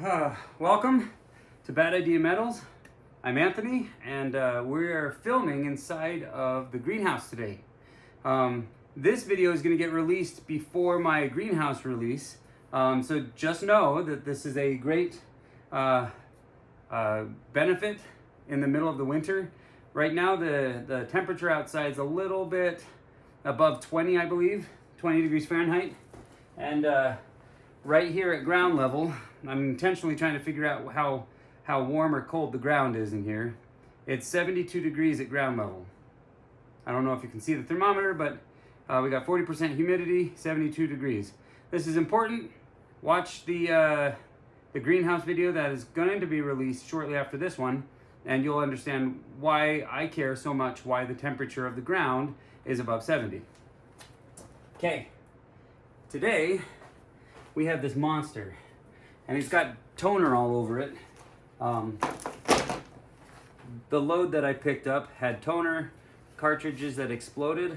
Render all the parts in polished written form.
Welcome to Bad Idea Metals. I'm Anthony, and we are filming inside of the greenhouse today. This video is going to get released before my greenhouse release, so just know that this is a great benefit in the middle of the winter. Right now, the temperature outside is a little bit above 20, I believe, 20 degrees Fahrenheit, and right here at ground level, I'm intentionally trying to figure out how warm or cold the ground is in here. It's 72 degrees at ground level. I don't know if you can see the thermometer, but we got 40% humidity, 72 degrees. This is important. Watch the greenhouse video that is going to be released shortly after this one, and you'll understand why I care so much why the temperature of the ground is above 70. Okay, today we have this monster, and it's got toner all over it. The load that I picked up had toner cartridges that exploded,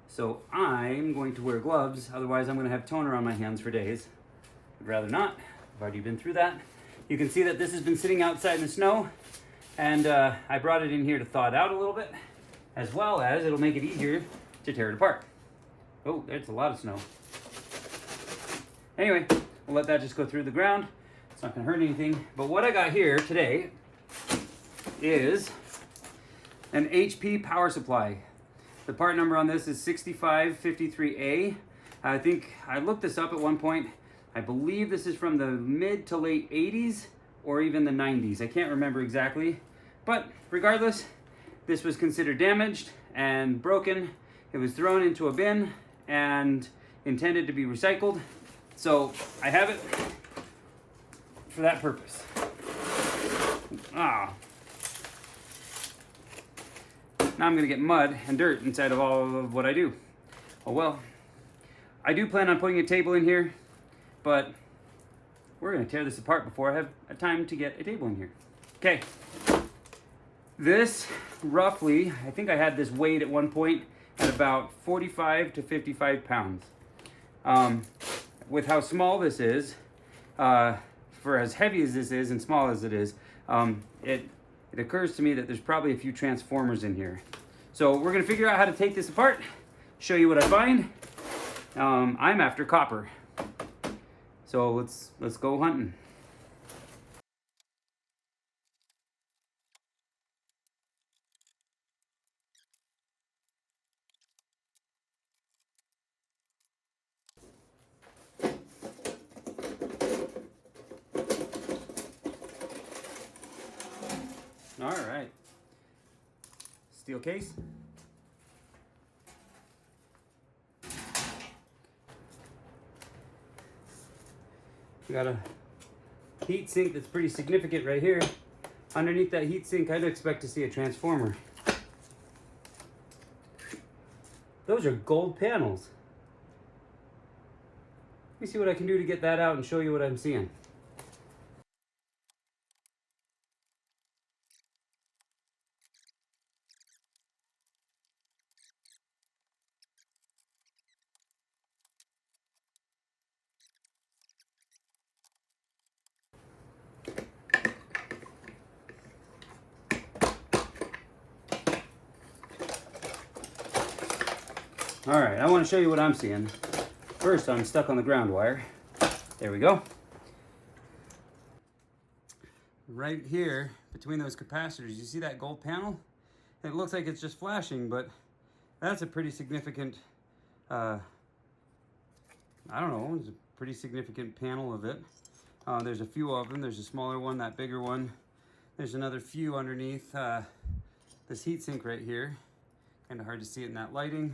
so I'm going to wear gloves, otherwise I'm going to have toner on my hands for days. I'd rather not. I've already been through that. You can see that this has been sitting outside in the snow, and I brought it in here to thaw it out a little bit, as well as it'll make it easier to tear it apart. Oh, there's a lot of snow. Anyway, we'll let that just go through the ground. It's not gonna hurt anything. But what I got here today is an HP power supply. The part number on this is 6553A. I think I looked this up at one point. I believe this is from the mid to late 80s or even the 90s. I can't remember exactly. But regardless, this was considered damaged and broken. It was thrown into a bin and intended to be recycled. So I have it for that purpose. Now I'm gonna get mud and dirt inside of all of what I do. Oh well. I do plan on putting a table in here, but we're gonna tear this apart before I have a time to get a table in here. Okay. This roughly, I think I had this weighed at one point at about 45 to 55 pounds. With how small this is, for as heavy as this is and small as it is, it occurs to me that there's probably a few transformers in here. So we're gonna figure out how to take this apart, show you what I find. I'm after copper. So let's go hunting. All right. Steel case. We got a heat sink that's pretty significant right here. Underneath that heat sink, I'd expect to see a transformer. Those are gold panels. Let me see what I can do to get that out and show you what I'm seeing. All right, I want to show you what I'm seeing. First, I'm stuck on the ground wire. There we go. Right here, between those capacitors, you see that gold panel? It looks like it's just flashing, but that's a pretty significant, I don't know, it's a pretty significant panel of it. There's a few of them. There's a smaller one, that bigger one. There's another few underneath this heatsink right here. Kind of hard to see it in that lighting.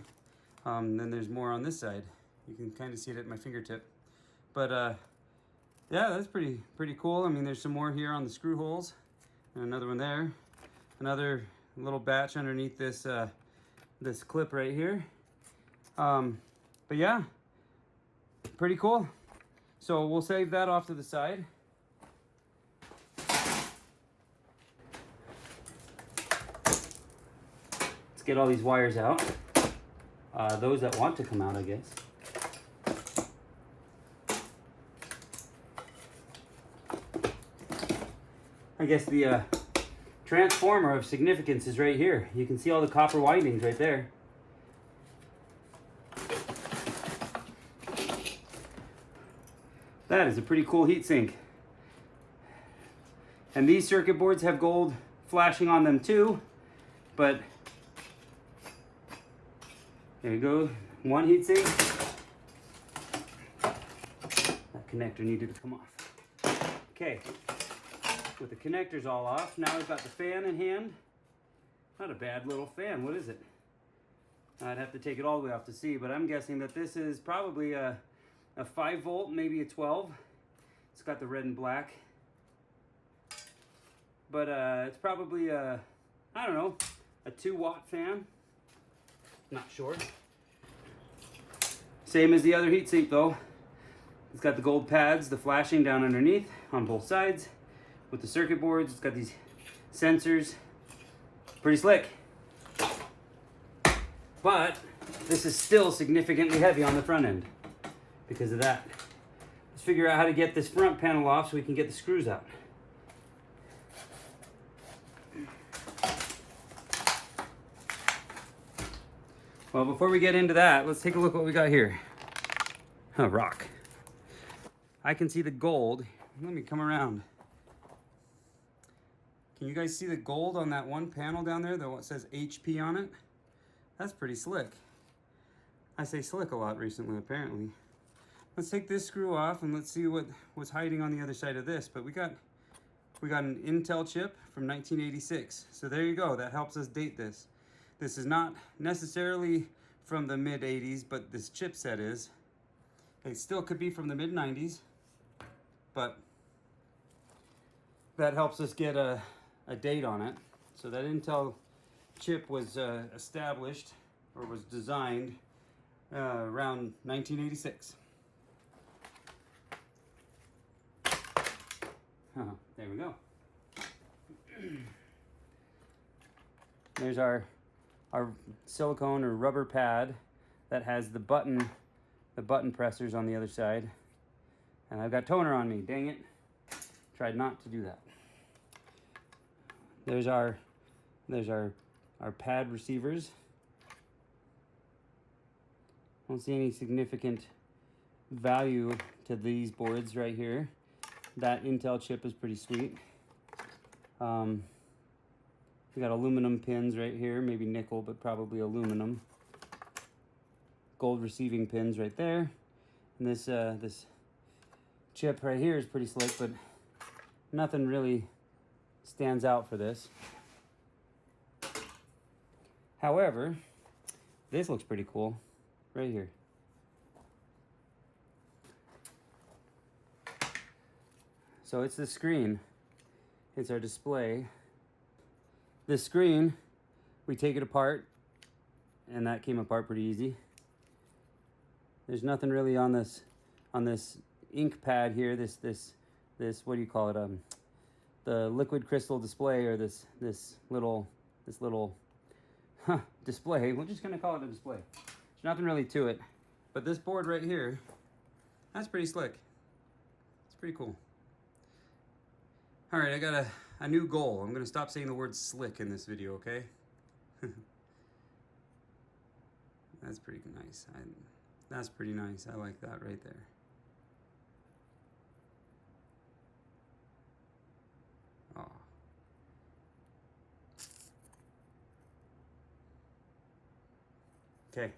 Then there's more on this side. You can kind of see it at my fingertip. But yeah, that's pretty cool. I mean, there's some more here on the screw holes, and another one there. Another little batch underneath this this clip right here. But yeah, pretty cool. So we'll save that off to the side. Let's get all these wires out. Those that want to come out, I guess. I guess the transformer of significance is right here. You can see all the copper windings right there. That is a pretty cool heatsink. And these circuit boards have gold flashing on them too, but there you go, one heatsink. That connector needed to come off. Okay, with the connectors all off, now we've got the fan in hand. Not a bad little fan, what is it? I'd have to take it all the way off to see, but I'm guessing that this is probably a 5 volt, maybe a 12. It's got the red and black. But it's probably a, I don't know, a 2-watt fan. Not sure. Same as the other heatsink though. It's got the gold pads, the flashing down underneath on both sides. With the circuit boards, it's got these sensors. Pretty slick. But this is still significantly heavy on the front end because of that. Let's figure out how to get this front panel off so we can get the screws out. Well, before we get into that, let's take a look what we got here. A rock. I can see the gold. Let me come around. Can you guys see the gold on that one panel down there that says HP on it? That's pretty slick. I say slick a lot recently, apparently. Let's take this screw off and let's see what's hiding on the other side of this. But we got an Intel chip from 1986. So there you go. That helps us date this. This is not necessarily from the mid-80s, but this chipset is. It still could be from the mid-90s, but that helps us get a date on it. So that Intel chip was established or was designed around 1986. There we go. There's our silicone or rubber pad that has the button pressers on the other side. And I've got toner on me, dang it. Tried not to do that. There's our pad receivers. Don't see any significant value to these boards right here. That Intel chip is pretty sweet. We got aluminum pins right here, maybe nickel, but probably aluminum. Gold receiving pins right there. And this chip right here is pretty slick, but nothing really stands out for this. However, this looks pretty cool right here. So it's the screen. It's our display. This screen, we take it apart, and that came apart pretty easy. There's nothing really on this ink pad here. This what do you call it? The liquid crystal display, or this little display. We're just gonna call it a display. There's nothing really to it, but this board right here, that's pretty slick. It's pretty cool. All right, I got a new goal. I'm gonna stop saying the word slick in this video, okay? That's pretty nice. That's pretty nice. I like that right there. Oh. Okay,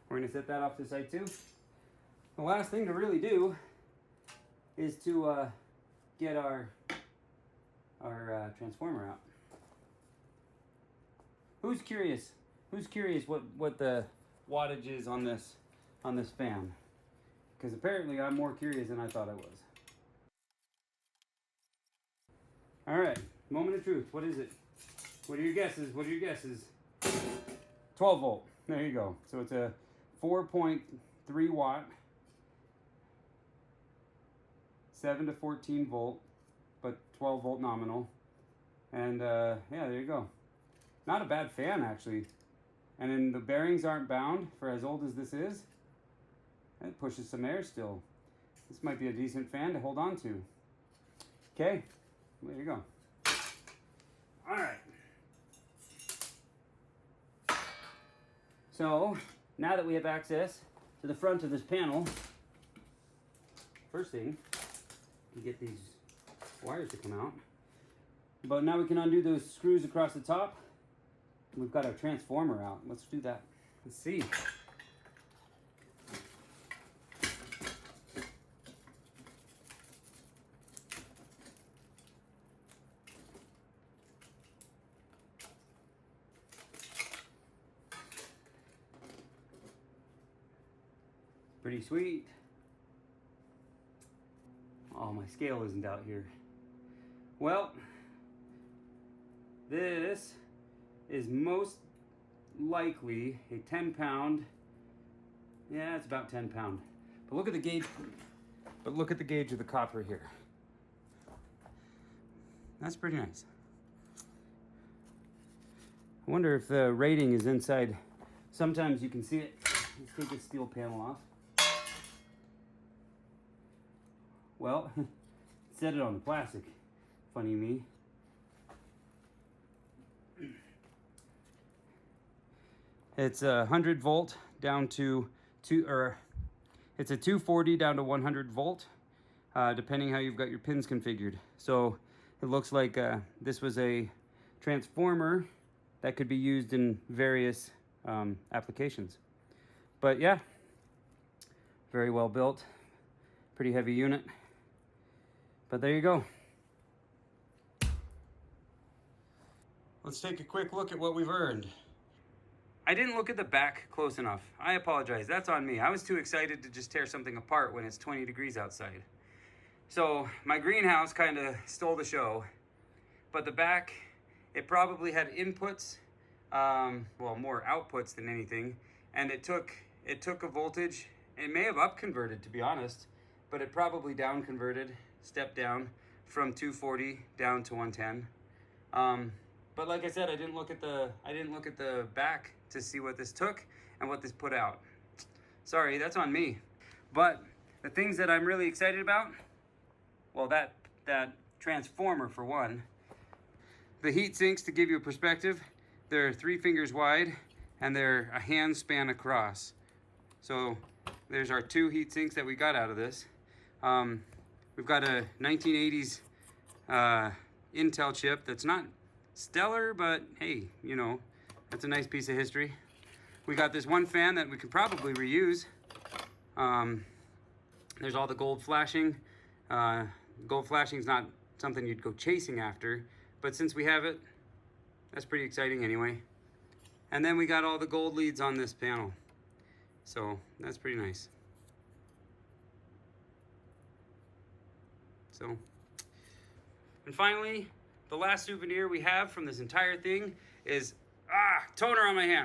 we're gonna set that off to the side too. The last thing to really do is to get our transformer out. Who's curious? Who's curious what the wattage is on this fan? Because apparently I'm more curious than I thought I was. All right, moment of truth. What is it? What are your guesses? What are your guesses? 12 volt. There you go. So it's a 4.3 watt, 7 to 14 volt, but 12 volt nominal. And yeah, there you go. Not a bad fan actually. And then the bearings aren't bound for as old as this is. It pushes some air still. This might be a decent fan to hold on to. Okay, there you go. So now that we have access to the front of this panel, first thing, we get these wires to come out. But now we can undo those screws across the top. We've got our transformer out. Let's do that. Let's see. Pretty sweet. Oh, my scale isn't out here. Well, this is most likely a 10-pound. Yeah, it's about 10-pound. But look at the gauge. But look at the gauge of the copper here. That's pretty nice. I wonder if the rating is inside. Sometimes you can see it. Let's take this steel panel off. Well, it said it on the plastic. Funny me. It's a 100 volt down to it's a 240 down to 100 volt, depending how you've got your pins configured. So it looks like this was a transformer that could be used in various applications. But yeah, very well built, pretty heavy unit. But there you go. Let's take a quick look at what we've earned. I didn't look at the back close enough. I apologize, that's on me. I was too excited to just tear something apart when it's 20 degrees outside. So my greenhouse kind of stole the show. But the back, it probably had inputs, well, more outputs than anything. And it took a voltage. It may have up converted, to be honest, but it probably down converted, stepped down from 240 down to 110. But like I said, I didn't look at the back to see what this took and what this put out. Sorry, that's on me. But the things that I'm really excited about, well, that transformer for one. The heat sinks, to give you a perspective, they're 3 fingers wide and they're a hand span across. So there's our 2 heat sinks that we got out of this. We've got a 1980s Intel chip that's not stellar, but hey, you know, that's a nice piece of history. We got this one fan that we could probably reuse. There's all the gold flashing. Gold flashing is not something you'd go chasing after, but since we have it, that's pretty exciting anyway. And then we got all the gold leads on this panel. So that's pretty nice. So, and finally, the last souvenir we have from this entire thing is, toner on my hand.